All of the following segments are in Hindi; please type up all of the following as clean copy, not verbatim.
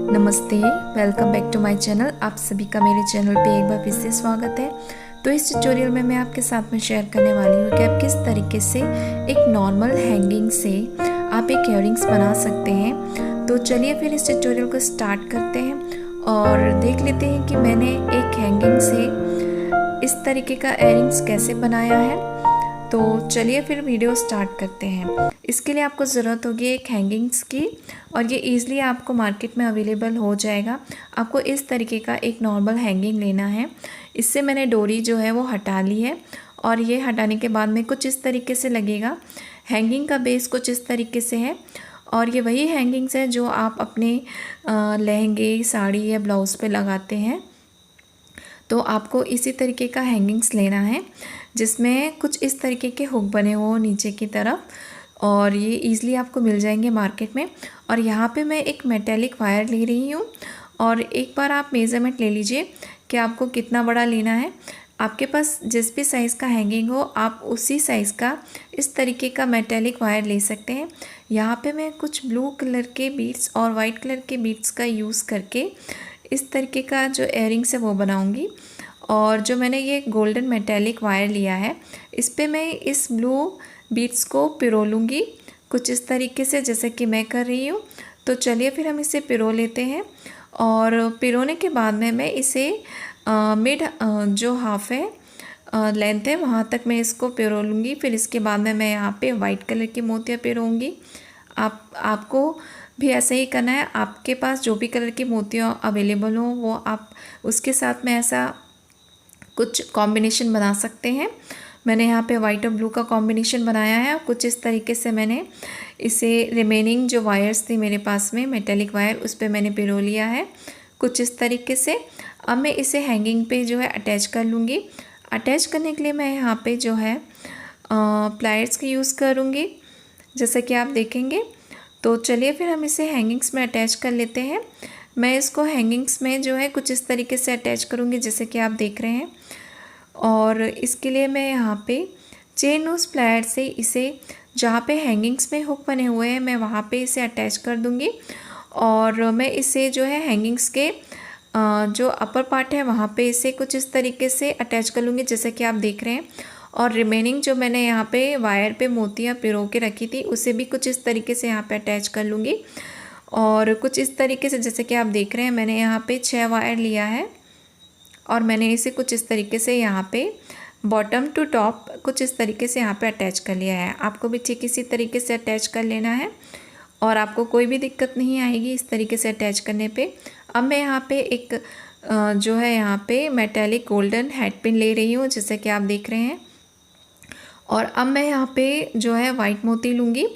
नमस्ते, welcome back to my channel. आप सभी का मेरे चैनल पे एक बार फिर से स्वागत है। तो इस ट्यूटोरियल में मैं आपके साथ में शेयर करने वाली हूँ कि आप किस तरीके से एक नॉर्मल हैंगिंग से आप एक इयररिंग्स बना सकते हैं। तो चलिए फिर इस ट्यूटोरियल को स्टार्ट करते हैं और देख लेते हैं कि मैंने एक हैंगिंग से इस तरीके का इयररिंग्स कैसे बनाया है। तो चलिए फिर वीडियो स्टार्ट करते हैं। इसके लिए आपको ज़रूरत होगी एक हैंगिंग्स की, और ये ईज़िली आपको मार्केट में अवेलेबल हो जाएगा। आपको इस तरीके का एक नॉर्मल हैंगिंग लेना है। इससे मैंने डोरी जो है वो हटा ली है, और ये हटाने के बाद में कुछ इस तरीके से लगेगा। हैंगिंग का बेस कुछ इस तरीके से है, और ये वही हैंगिंग्स है जो आप अपने लहंगे, साड़ी या ब्लाउज़ पे लगाते हैं। तो आपको इसी तरीके का हैंगिंग्स लेना है जिसमें कुछ इस तरीके के हुक बने हो नीचे की तरफ, और ये ईज़िली आपको मिल जाएंगे मार्केट में। और यहाँ पे मैं एक मेटेलिक वायर ले रही हूँ, और एक बार आप मेज़रमेंट ले लीजिए कि आपको कितना बड़ा लेना है। आपके पास जिस भी साइज़ का हैंगिंग हो आप उसी साइज़ का इस तरीके का मेटेलिक वायर ले सकते हैं। यहाँ पे मैं कुछ ब्लू कलर के बीड्स और वाइट कलर के बीड्स का यूज़ करके इस तरीके का जो इयररिंग्स है वो बनाऊंगी। और जो मैंने ये गोल्डन मेटेलिक वायर लिया है, इस पे मैं इस ब्लू बीड्स को पिरो लूँगी कुछ इस तरीके से, जैसे कि मैं कर रही हूँ। तो चलिए फिर हम इसे पिरो लेते हैं, और पिरोने के बाद में मैं इसे मिड जो हाफ है लेंथ है वहाँ तक मैं इसको पिरो लूँगी। फिर इसके बाद में मैं यहाँ पे वाइट कलर की मोतियाँ पिरोऊँगी। आपको भी ऐसा ही करना है। आपके पास जो भी कलर की मोतियाँ अवेलेबल हो वो आप उसके साथ में ऐसा कुछ कॉम्बिनेशन बना सकते हैं। मैंने यहाँ पे वाइट और ब्लू का कॉम्बिनेशन बनाया है। कुछ इस तरीके से मैंने इसे रिमेनिंग जो वायर्स थी मेरे पास में मेटेलिक वायर, उस पर मैंने पिरो लिया है कुछ इस तरीके से। अब मैं इसे हैंगिंग पे जो है अटैच कर लूँगी। अटैच करने के लिए मैं यहाँ पे जो है प्लायर्स की यूज़ करूँगी, जैसा कि आप देखेंगे। तो चलिए फिर हम इसे हैंगिंग्स में अटैच कर लेते हैं। मैं इसको हैंगिंग्स में जो है कुछ इस तरीके से अटैच करूँगी, जैसे कि आप देख रहे हैं। और इसके लिए मैं यहाँ पे चेन नोज प्लायर से इसे जहाँ पे हैंगिंग्स में हुक बने हुए हैं मैं वहाँ पे इसे अटैच कर दूँगी। और मैं इसे जो है हैंगिंग्स के जो अपर पार्ट है वहाँ पे इसे कुछ इस तरीके से अटैच कर लूँगी, जैसे कि आप देख रहे हैं। और रिमेनिंग जो मैंने यहाँ पे वायर पे मोतियाँ पिरो के रखी थी उसे भी कुछ इस तरीके से यहाँ पे अटैच कर लूँगी। और कुछ इस तरीके से जैसे कि आप देख रहे हैं मैंने यहाँ पे 6 वायर लिया है, और मैंने इसे कुछ इस तरीके से यहाँ पे बॉटम टू टॉप कुछ इस तरीके से यहाँ पे अटैच कर लिया है। आपको भी ठीक इसी तरीके से अटैच कर लेना है, और आपको कोई भी दिक्कत नहीं आएगी इस तरीके से अटैच करने पे। अब मैं यहाँ पे एक जो है यहाँ पे मेटेलिक गोल्डन हेड पिन ले रही हूँ, जैसे कि आप देख रहे हैं। और अब मैं यहाँ पे जो है वाइट मोती लूँगी।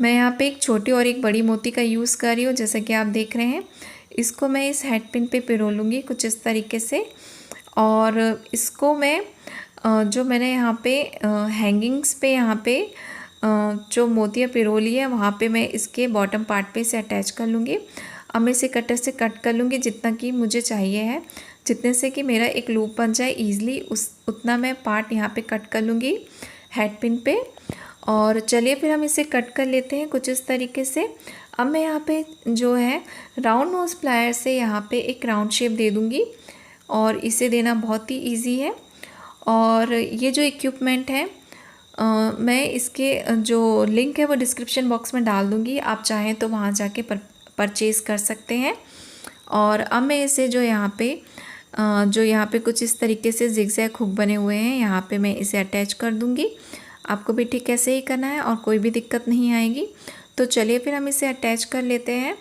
मैं यहाँ पे एक छोटी और एक बड़ी मोती का यूज़ कर रही हूँ, जैसे कि आप देख रहे हैं। इसको मैं इस हेड पिन पे पिरो लूँगी कुछ इस तरीके से। और इसको मैं जो मैंने यहाँ पे हैंगिंग्स पे यहाँ पे जो मोतियाँ पिरो ली है वहाँ पे मैं इसके बॉटम पार्ट पे इसे अटैच कर लूँगी। अब मैं इसे कटर से कट कर लूँगी जितना कि मुझे चाहिए है, जितने से कि मेरा एक लूप बन जाए ईज़िली उतना मैं पार्ट यहाँ पे कट कर लूँगी हेड पिन पे। और चलिए फिर हम इसे कट कर लेते हैं कुछ इस तरीके से। अब मैं यहाँ पे जो है राउंड नोज प्लायर से यहाँ पे एक राउंड शेप दे दूँगी, और इसे देना बहुत ही इजी है। और ये जो इक्विपमेंट है मैं इसके जो लिंक है वो डिस्क्रिप्शन बॉक्स में डाल दूँगी, आप चाहें तो वहाँ जाके परचेज़ कर सकते हैं। और अब मैं इसे जो यहाँ पे कुछ इस तरीके से जिगजैग हुक बने हुए हैं यहाँ पे मैं इसे अटैच कर दूँगी। आपको भी ठीक ऐसे ही करना है और कोई भी दिक्कत नहीं आएगी। तो चलिए फिर हम इसे अटैच कर लेते हैं,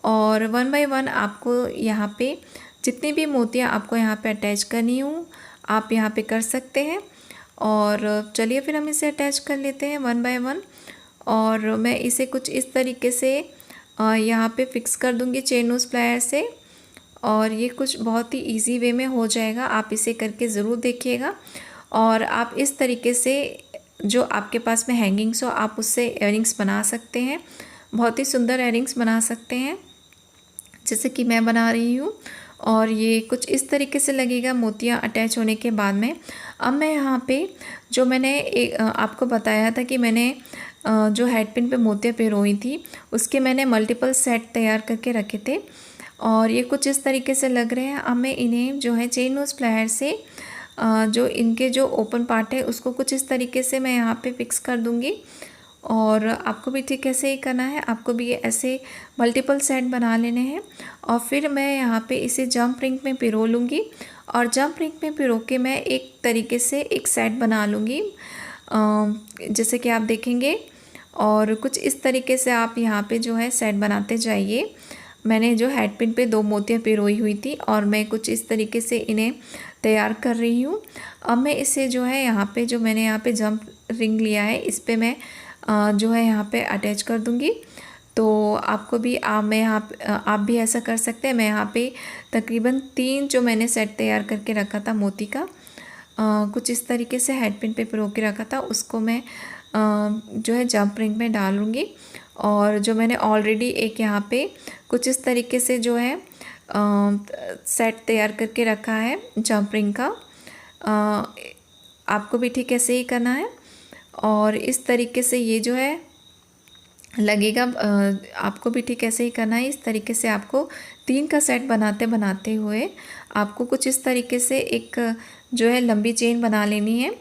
और 1 बाय 1 आपको यहाँ पे जितनी भी मोतियाँ आपको यहाँ पे अटैच करनी हो आप यहाँ पे कर सकते हैं। और चलिए फिर हम इसे अटैच कर लेते हैं 1 बाय 1। और मैं इसे कुछ इस तरीके से यहाँ पे फिक्स कर दूँगी चेन नोज प्लायर से, और ये कुछ बहुत ही इजी वे में हो जाएगा। आप इसे करके ज़रूर देखिएगा, और आप इस तरीके से जो आपके पास में हैंगिंग्स हो आप उससे इयररिंग्स बना सकते हैं। बहुत ही सुंदर इयररिंग्स बना सकते हैं, जैसे कि मैं बना रही हूँ। और ये कुछ इस तरीके से लगेगा मोतियाँ अटैच होने के बाद में। अब मैं यहाँ पे जो मैंने आपको बताया था कि मैंने जो हेड पिन पे मोतियाँ पिरोई थी उसके मैंने मल्टीपल सेट तैयार करके रखे थे। और ये कुछ इस तरीके से लग रहे हैं। अब मैं इन्हें जो है चेन नोज़ प्लायर से जो इनके जो ओपन पार्ट है उसको कुछ इस तरीके से मैं यहाँ पे फिक्स कर दूँगी। और आपको भी ठीक ऐसे ही करना है, आपको भी ये ऐसे मल्टीपल सेट बना लेने हैं। और फिर मैं यहाँ पे इसे जंप रिंग में पिरो लूँगी और जंप रिंग में पिरो के मैं एक तरीके से एक सेट बना लूँगी, जैसे कि आप देखेंगे। और कुछ इस तरीके से आप यहाँ पे जो है सेट बनाते जाइए। मैंने जो हेड पिन पे 2 मोतियाँ पिरोई हुई थी और मैं कुछ इस तरीके से इन्हें तैयार कर रही हूँ। अब मैं इसे जो है यहाँ पे जो मैंने यहाँ पे जंप रिंग लिया है इस पे मैं जो है यहाँ पे अटैच कर दूँगी। तो आपको भी आप भी ऐसा कर सकते हैं। मैं यहाँ पे तकरीबन 3 जो मैंने सेट तैयार करके रखा था मोती का, कुछ इस तरीके से हेड पिन पे पिरो के रखा था, उसको मैं जो है जंप रिंग में डालूँगी। और जो मैंने ऑलरेडी एक यहाँ पे कुछ इस तरीके से जो है सेट तैयार करके रखा है जंप रिंग का, आपको भी ठीक ऐसे ही करना है। और इस तरीके से ये जो है लगेगा, आपको भी ठीक ऐसे ही करना है। इस तरीके से आपको 3 का सेट बनाते बनाते हुए आपको कुछ इस तरीके से एक जो है लंबी चेन बना लेनी है।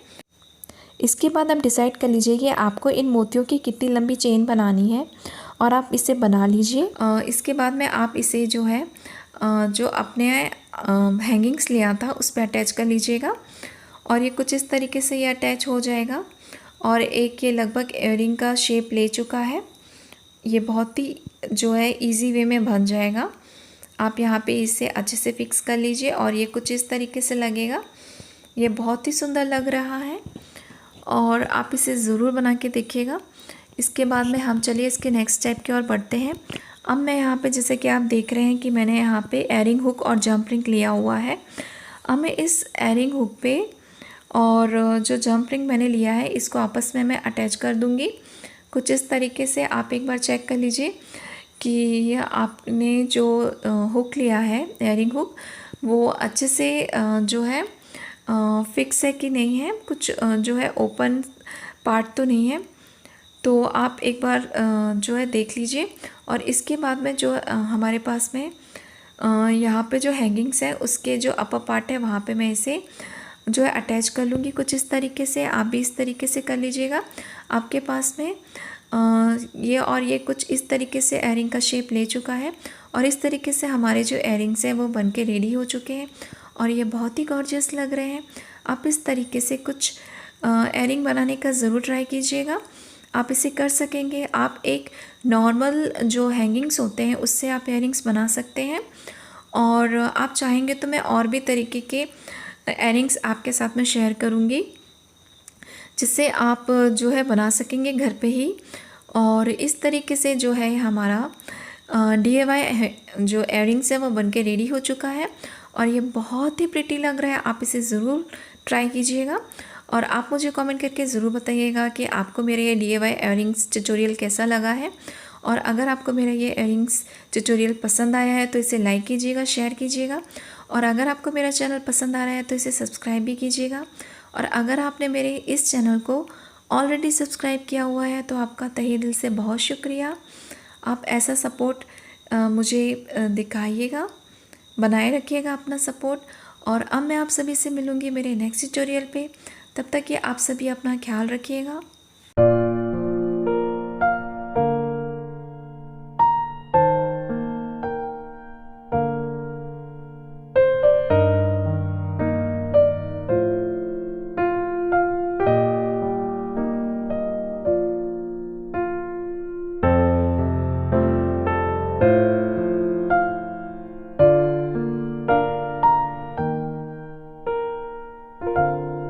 इसके बाद आप डिसाइड कर लीजिए कि आपको इन मोतियों की कितनी लंबी चेन बनानी है और आप इसे बना लीजिए। इसके बाद में आप इसे जो है जो अपने हैंगिंग्स लिया था उस पर अटैच कर लीजिएगा। और ये कुछ इस तरीके से ये अटैच हो जाएगा। और एक ये लगभग इयररिंग का शेप ले चुका है। ये बहुत ही जो है इजी वे में बन जाएगा। आप यहाँ पे इसे अच्छे से फिक्स कर लीजिए और ये कुछ इस तरीके से लगेगा। ये बहुत ही सुंदर लग रहा है और आप इसे ज़रूर बना के देखिएगा। इसके बाद में हम चलिए इसके नेक्स्ट स्टेप की ओर बढ़ते हैं। अब मैं यहाँ पे जैसे कि आप देख रहे हैं कि मैंने यहाँ पे एयरिंग हुक और जंप रिंग लिया हुआ है। अब मैं इस एयरिंग हुक पे और जो जंप रिंग मैंने लिया है इसको आपस में मैं अटैच कर दूँगी कुछ इस तरीके से। आप एक बार चेक कर लीजिए कि यह आपने जो हुक लिया है एयरिंग हुक वो अच्छे से जो है फिक्स है कि नहीं है, कुछ जो है ओपन पार्ट तो नहीं है। तो आप एक बार जो है देख लीजिए। और इसके बाद में जो हमारे पास में यहाँ पे जो हैंगिंग्स है उसके जो अपर पार्ट है वहाँ पे मैं इसे जो है अटैच कर लूँगी कुछ इस तरीके से। आप भी इस तरीके से कर लीजिएगा। आपके पास में ये कुछ इस तरीके से एयरिंग का शेप ले चुका है और इस तरीके से हमारे जो एयरिंग्स हैं वो बन के रेडी हो चुके हैं और ये बहुत ही गॉर्जियस लग रहे हैं। आप इस तरीके से कुछ एयरिंग बनाने का ज़रूर ट्राई कीजिएगा, आप इसे कर सकेंगे। आप एक नॉर्मल जो हैंगिंग्स होते हैं उससे आप एयरिंग्स बना सकते हैं और आप चाहेंगे तो मैं और भी तरीके के एयरिंग्स आपके साथ में शेयर करूँगी जिससे आप जो है बना सकेंगे घर पे ही। और इस तरीके से जो है हमारा DIY जो एयरिंग्स है वो बनके रेडी हो चुका है और ये बहुत ही प्रिटी लग रहा है। आप इसे ज़रूर ट्राई कीजिएगा और आप मुझे कमेंट करके ज़रूर बताइएगा कि आपको मेरा ये DIY एयरिंग्स ट्यूटोरियल कैसा लगा है। और अगर आपको मेरा ये एयरिंग्स ट्यूटोरियल पसंद आया है तो इसे लाइक कीजिएगा, शेयर कीजिएगा और अगर आपको मेरा चैनल पसंद आ रहा है तो इसे सब्सक्राइब भी कीजिएगा। और अगर आपने मेरे इस चैनल को ऑलरेडी सब्सक्राइब किया हुआ है तो आपका तहे दिल से बहुत शुक्रिया। आप ऐसा सपोर्ट मुझे दिखाइएगा, बनाए रखिएगा अपना सपोर्ट। और अब मैं आप सभी से मिलूँगी मेरे नेक्स्ट ट्यूटोरियल पे। तब तक ये आप सभी अपना ख्याल रखिएगा।